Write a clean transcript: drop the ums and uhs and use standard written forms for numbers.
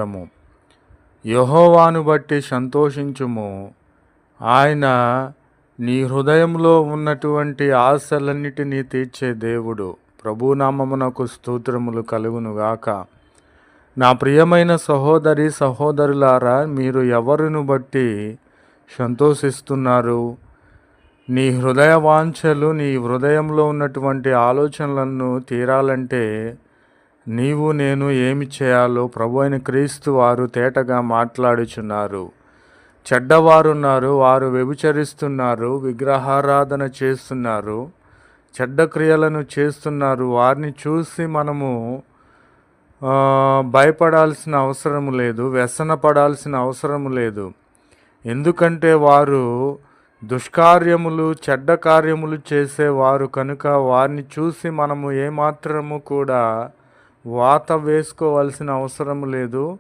ము. యెహోవాను బట్టి సంతోషించుము. ఆయన నీ హృదయంలో ఉన్నటువంటి ఆశలన్నిటినీ తీర్చే దేవుడు. ప్రభునామమునకు స్తోత్రములు కలుగునుగాక. నా ప్రియమైన సహోదరి సహోదరులారా, మీరు ఎవరిని బట్టి సంతోషిస్తున్నారు? నీ హృదయ వాంఛలు, నీ హృదయంలో ఉన్నటువంటి ఆలోచనలను తీరాలంటే నీవు నేను ఏమి చేయాలో ప్రభు అయిన క్రీస్తు వారు తేటగా మాట్లాడుచున్నారు. చెడ్డవారున్నారు, వారు వ్యభిచరిస్తున్నారు, విగ్రహారాధన చేస్తున్నారు, చెడ్డ క్రియలను చేస్తున్నారు. వారిని చూసి మనము భయపడాల్సిన అవసరం లేదు, వ్యసనపడాల్సిన అవసరం లేదు. ఎందుకంటే వారు దుష్కార్యములు, చెడ్డ కార్యములు చేసేవారు కనుక వారిని చూసి మనము ఏమాత్రము కూడా వాత వేసుకోవాల్సిన అవసరం లేదు.